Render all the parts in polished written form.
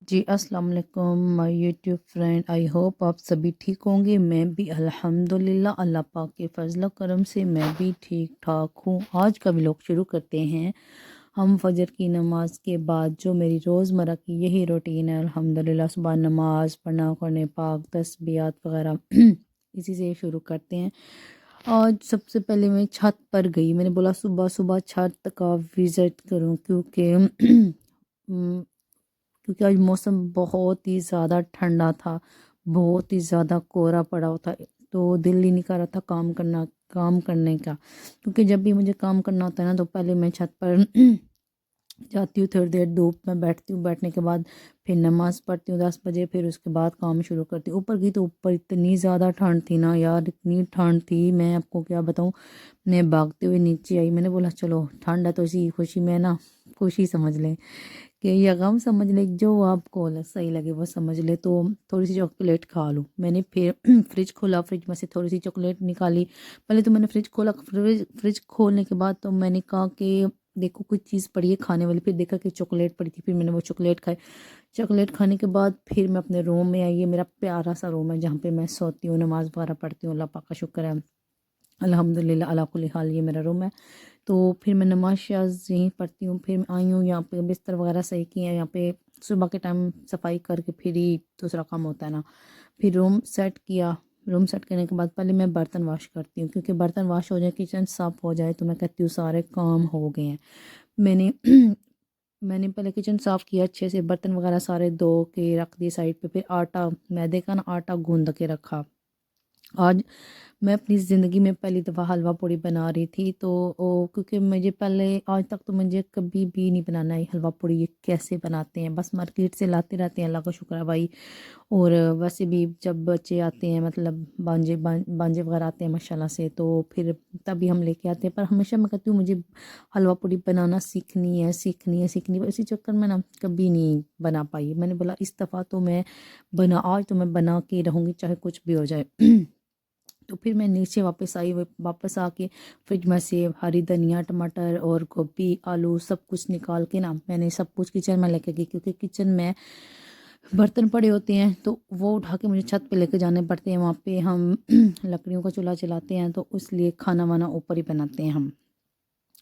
جی السلام علیکم مائی YouTube friend, I hope آپ سبھی ٹھیک ہوں گے۔ میں بھی الحمدللہ اللہ پاک کے فضل و کرم سے میں بھی ٹھیک ٹھاک ہوں۔ آج کا ولاگ شروع کرتے ہیں ہم فجر کی نماز کے بعد۔ جو میری روزمرہ کی یہی روٹین ہے الحمدللہ، صبح نماز پڑھنا، قرآن پاک، تسبیحات وغیرہ اسی سے شروع کرتے ہیں۔ آج سب سے پہلے میں چھت پر گئی، میں نے بولا صبح صبح چھت کا وزٹ کروں کیونکہ آج موسم بہت ہی زیادہ ٹھنڈا تھا، بہت ہی زیادہ کورا پڑا ہوا تھا، تو دل ہی نہیں کر رہا تھا کام کرنے کا، کیونکہ جب بھی مجھے کام کرنا ہوتا ہے نا تو پہلے میں چھت پر جاتی ہوں، تھوڑی دیر دھوپ میں بیٹھتی ہوں، بیٹھنے کے بعد پھر نماز پڑھتی ہوں 10 بجے، پھر اس کے بعد کام شروع کرتی ہوں۔ اوپر گئی تو اوپر اتنی زیادہ ٹھنڈ تھی نا یار، اتنی ٹھنڈ تھی میں آپ کو کیا بتاؤں۔ میں بھاگتے ہوئے نیچے آئی، میں نے بولا چلو ٹھنڈ ہے تو اسی خوشی میں نا خوشی سمجھ لیں کہ یا غم سمجھ لے، جو آپ کو صحیح لگے وہ سمجھ لے، تو تھوڑی سی چاکلیٹ کھا لوں۔ میں نے پھر فریج کھولا، فریج میں سے تھوڑی سی چاکلیٹ نکالی۔ پہلے تو میں نے فریج کھولا، فریج کھولنے کے بعد تو میں نے کہا کہ دیکھو کچھ چیز پڑی ہے کھانے والی، پھر دیکھا کہ چاکلیٹ پڑی تھی، پھر میں نے وہ چاکلیٹ کھائی۔ چاکلیٹ کھانے کے بعد پھر میں اپنے روم میں آئی، یہ میرا پیارا سا روم ہے جہاں پہ میں سوتی ہوں، نماز وغیرہ پڑھتی ہوں، اللہ پاک کا شکر ہے الحمدللہ علی کل حال، یہ میرا روم ہے۔ تو پھر میں نماز شاز یہیں پڑھتی ہوں، پھر میں آئی ہوں یہاں پہ بستر وغیرہ صحیح کیے ہیں، یہاں پہ صبح کے ٹائم صفائی کر کے پھر ہی دوسرا کام ہوتا ہے نا۔ پھر روم سیٹ کیا، روم سیٹ کرنے کے بعد پہلے میں برتن واش کرتی ہوں، کیونکہ برتن واش ہو جائے، کچن صاف ہو جائے تو میں کہتی ہوں سارے کام ہو گئے ہیں۔ میں نے میں نے پہلے کچن صاف کیا اچھے سے، برتن وغیرہ سارے دھو کے رکھ دیے سائڈ پہ، پھر آٹا میدے کا نا آٹا گوندھ کے رکھا۔ آج میں اپنی زندگی میں پہلی دفعہ حلوہ پوڑی بنا رہی تھی، تو کیونکہ مجھے پہلے آج تک تو مجھے کبھی بھی نہیں بنانا ہے حلوہ پوڑی، یہ کیسے بناتے ہیں، بس مارکیٹ سے لاتے رہتے ہیں، اللہ کا شکر ہے بھائی۔ اور ویسے بھی جب بچے آتے ہیں، مطلب بانجے وغیرہ آتے ہیں ماشاءاللہ سے، تو پھر تبھی ہم لے کے آتے ہیں، پر ہمیشہ میں کہتی ہوں مجھے حلوہ پوڑی بنانا سیکھنی ہے، اسی چکر میں نا کبھی نہیں بنا پائی۔ میں نے بولا اس دفعہ تو میں آج تو میں بنا کے رہوں گی چاہے کچھ بھی ہو جائے۔ تو پھر میں نیچے واپس آئی، واپس آ کے فریج میں سے ہری دھنیا، ٹماٹر اور گوبھی، آلو سب کچھ نکال کے نا میں نے سب کچھ کچن میں لے کے گئی، کیونکہ کچن میں برتن پڑے ہوتے ہیں تو وہ اٹھا کے مجھے چھت پہ لے کے جانے پڑتے ہیں، وہاں پہ ہم لکڑیوں کا چولہا چلاتے ہیں، تو اس لیے کھانا وانا اوپر ہی بناتے ہیں ہم۔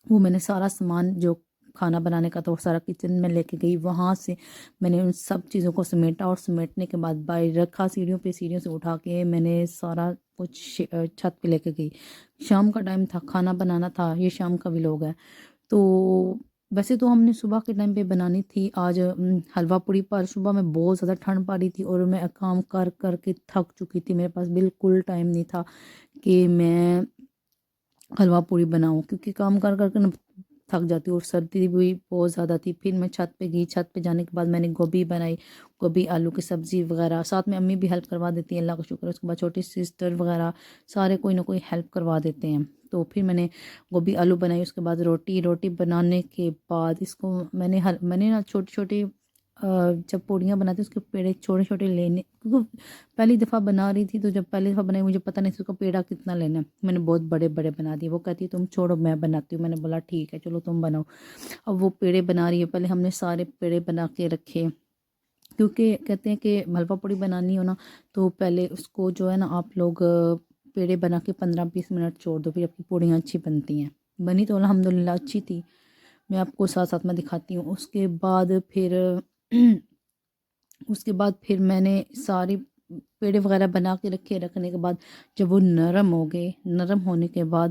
وہ میں نے سارا سامان جو کھانا بنانے کا تو سارا کچن میں لے کے گئی، وہاں سے میں نے ان سب چیزوں کو سمیٹا، اور سمیٹنے کے بعد باہر رکھا سیڑھیوں پہ، سیڑھیوں سے اٹھا کے میں نے سارا کچھ چھت پہ لے کے گئی۔ شام کا ٹائم تھا، کھانا بنانا تھا، یہ شام کا ولاگ ہے۔ تو ویسے تو ہم نے صبح کے ٹائم پہ بنانی تھی آج حلوہ پوڑی، پر صبح میں بہت زیادہ ٹھنڈ پا رہی تھی اور میں کام کر کر کے تھک چکی تھی، میرے پاس بالکل ٹائم نہیں تھا کہ میں حلوہ پوڑی بناؤں، کیونکہ کام کر کر کے نا تھک جاتی ہوں، اور سردی بھی بہت زیادہ تھی۔ پھر میں چھت پہ گئی، چھت پہ جانے کے بعد میں نے گوبھی بنائی، گوبھی آلو کی سبزی وغیرہ، ساتھ میں امی بھی ہیلپ کروا دیتی ہیں، اللہ کا شکر ہے۔ اس کے بعد چھوٹی سسٹر وغیرہ سارے کوئی نہ کوئی ہیلپ کروا دیتے ہیں۔ تو پھر میں نے گوبھی آلو بنائی، اس کے بعد روٹی بنانے کے بعد اس کو میں نے نا چھوٹی چھوٹی جب پوڑیاں بناتی اس کے پیڑے چھوٹے چھوٹے لینے، کیونکہ پہلی دفعہ بنا رہی تھی، تو جب پہلی دفعہ بنائی مجھے پتہ نہیں تھا اس کا پیڑا کتنا لینا ہے، میں نے بہت بڑے بڑے بنا دیے۔ وہ کہتی تم چھوڑو میں بناتی ہوں، میں نے بولا ٹھیک ہے چلو تم بناؤ۔ اب وہ پیڑے بنا رہی ہے، پہلے ہم نے سارے پیڑے بنا کے رکھے، کیونکہ کہتے ہیں کہ حلوہ پوڑی بنانی ہو نا تو پہلے اس کو جو ہے نا آپ لوگ پیڑے بنا کے 15-20 منٹ چھوڑ دو، پھر آپ کی پوڑیاں اچھی بنتی ہیں۔ بنی تو الحمدللہ اچھی تھی، میں آپ کو ساتھ ساتھ میں دکھاتی ہوں۔ اس کے بعد پھر میں نے ساری پیڑے وغیرہ بنا کے رکھنے کے بعد جب وہ نرم ہو گئے، نرم ہونے کے بعد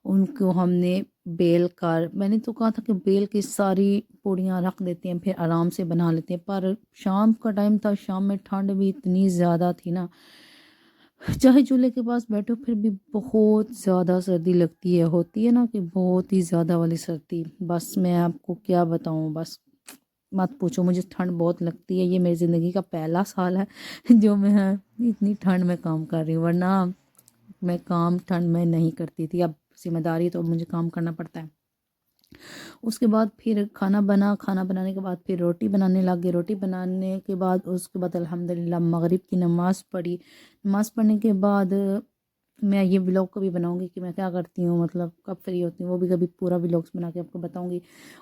ان کو ہم نے بیل کر، میں نے تو کہا تھا کہ بیل کی ساری پوڑیاں رکھ دیتے ہیں پھر آرام سے بنا لیتے ہیں، پر شام کا ٹائم تھا، شام میں ٹھنڈ بھی اتنی زیادہ تھی نا، چاہے چولہے کے پاس بیٹھو پھر بھی بہت زیادہ سردی لگتی ہے، ہوتی ہے نا کہ بہت ہی زیادہ والی سردی، بس میں آپ کو کیا بتاؤں، بس مت پوچھو، مجھے ٹھنڈ بہت لگتی ہے۔ یہ میری زندگی کا پہلا سال ہے جو میں اتنی ٹھنڈ میں کام کر رہی ہوں، ورنہ میں کام ٹھنڈ میں نہیں کرتی تھی، اب ذمہ داری تو مجھے کام کرنا پڑتا ہے۔ اس کے بعد پھر کھانا بنانے کے بعد پھر روٹی بنانے لگے، روٹی بنانے کے بعد اس کے بعد الحمدللہ مغرب کی نماز پڑھی، نماز پڑھنے کے بعد میں یہ ولاگ کبھی بناؤں گی کہ میں کیا کرتی ہوں، مطلب کب فری ہوتی ہوں، وہ بھی کبھی پورا ولاگس بنا کے آپ کو بتاؤں گی۔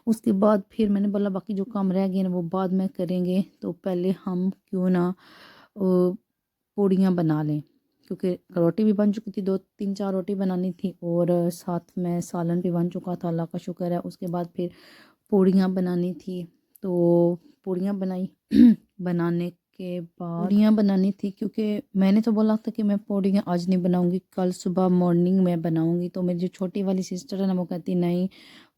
اس کے بعد پھر میں نے بولا باقی جو کام رہ گئے نا وہ بعد میں کریں گے، تو پہلے ہم کیوں نہ پوڑیاں بنا لیں، کیونکہ روٹی بھی بن چکی تھی، 2 3 4 روٹی بنانی تھی، اور ساتھ میں سالن بھی بن چکا تھا، اللہ کا شکر ہے۔ اس کے بعد پھر پوڑیاں بنانی تھی، تو پوڑیاں بنائی بنانے کے بعد پوڑیاں بنانی تھی، کیونکہ میں نے تو بولا تھا کہ میں پوڑیاں آج نہیں بناؤں گی، کل صبح مارننگ میں بناؤں گی۔ تو میری جو چھوٹی والی سسٹر ہے نا، وہ کہتی نہیں،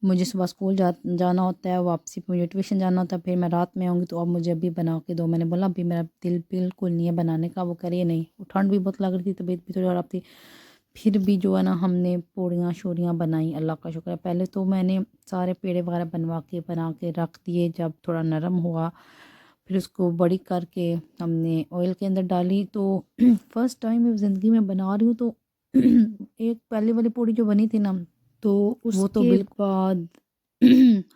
مجھے صبح اسکول جانا ہوتا ہے، واپسی پہ مجھے ٹیوشن جانا ہوتا ہے، پھر میں رات میں آؤں گی، تو اب مجھے ابھی بنا کے دو۔ میں نے بولا ابھی میرا دل بالکل نہیں ہے بنانے کا، وہ کریے نہیں، ٹھنڈ بھی بہت لگ رہی تھی، طبیعت بھی تھوڑی خراب تھی۔ پھر بھی جو ہے نا ہم نے پوڑیاں شوڑیاں بنائیں، اللہ کا شکر ہے۔ پہلے تو میں نے سارے پیڑے وغیرہ بنا کے رکھ دیے، جب تھوڑا نرم ہوا پھر اس کو بڑی کر کے ہم نے آئل کے اندر ڈالی۔ تو فرسٹ ٹائم زندگی میں بنا رہی ہوں، تو ایک پہلے والی پوڑی جو بنی تھی نا، تو وہ تو بالکل بعد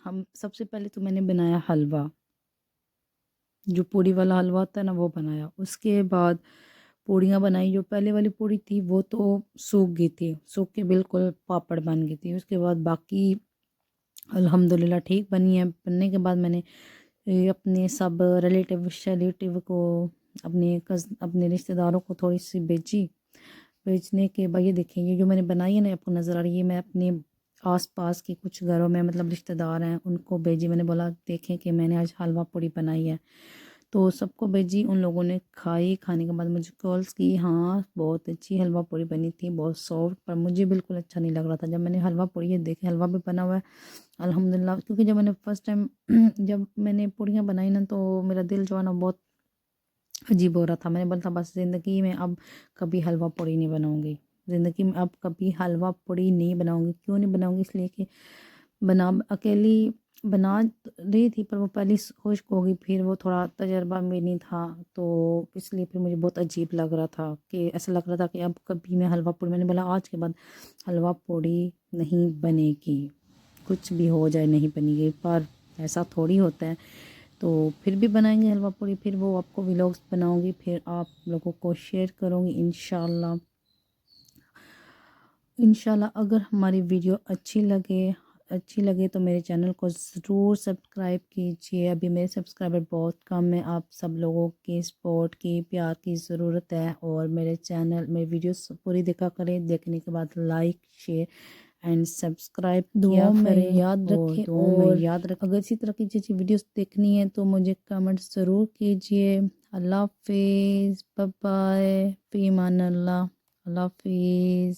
ہم سب سے پہلے تو میں نے بنایا حلوہ، جو پوڑی والا حلوہ ہوتا ہے نا وہ بنایا۔ اس کے بعد پوڑیاں بنائی، جو پہلے والی پوڑی تھی وہ تو سوکھ گئی تھی، سوکھ کے بالکل پاپڑ بن گئی تھی۔ اس کے بعد باقی الحمدللہ ٹھیک بنی ہے۔ بننے کے بعد میں نے اپنے سب ریلیٹیو کو، اپنے رشتہ داروں کو تھوڑی سی بیچنے کے بعد، یہ دیکھیں یہ جو میں نے بنائی ہے نا، آپ کو نظر آ رہی ہے، میں اپنے آس پاس کے کچھ گھروں میں، مطلب رشتہ دار ہیں، ان کو بھیجی۔ میں نے بولا دیکھیں کہ میں نے آج حلوہ پوڑی بنائی ہے، تو سب کو بھیجی۔ ان لوگوں نے کھائی، کھانے کے بعد مجھے کالس کی، ہاں بہت اچھی حلوہ پوڑی بنی تھی، بہت سافٹ، پر مجھے بالکل اچھا نہیں لگ رہا تھا۔ جب میں نے حلوہ پوڑی، یہ دیکھیں حلوہ بھی بنا ہوا ہے الحمدللہ، کیونکہ جب میں نے فرسٹ ٹائم جب میں نے پوڑیاں بنائی نا، تو میرا دل جو ہے نا بہت عجیب ہو رہا تھا۔ میں نے بولا تھا بس زندگی میں اب کبھی حلوہ پوڑی نہیں بناؤں گی، زندگی میں اب کبھی حلوہ پوڑی نہیں بناؤں گی۔ کیوں نہیں بناؤں گی؟ اس لیے کہ اکیلی بنا رہی تھی، پر وہ پہلی خشک ہو گئی، پھر وہ تھوڑا تجربہ میں نہیں تھا، تو اس لیے پھر مجھے بہت عجیب لگ رہا تھا، کہ ایسا لگ رہا تھا کہ اب کبھی میں حلوہ پوڑی، میں نے بولا آج کے بعد حلوہ پوڑی نہیں بنے گی، کچھ بھی ہو جائے نہیں بنی گی۔ پر ایسا تھوڑی ہوتا ہے، تو پھر بھی بنائیں گے حلوہ پوڑی، پھر وہ آپ کو ولاگس بناؤں گی، پھر آپ لوگوں کو شیئر کروں گی انشاءاللہ۔ انشاءاللہ اگر ہماری ویڈیو اچھی لگے تو میرے چینل کو ضرور سبسکرائب کیجیے۔ ابھی میرے سبسکرائبر بہت کم ہیں، آپ سب لوگوں کی سپورٹ کی، پیار کی ضرورت ہے، اور میری ویڈیوز پوری دیکھا کریں، دیکھنے کے بعد لائک شیئر اینڈ سبسکرائب کیا کریں، یاد رکھیں، اور اگر اسی طرح کی اچھی ویڈیوز دیکھنی ہے تو مجھے کمنٹ ضرور کیجیے۔ اللہ حافظ، بائے بائے، فی امان اللہ، اللہ حافظ۔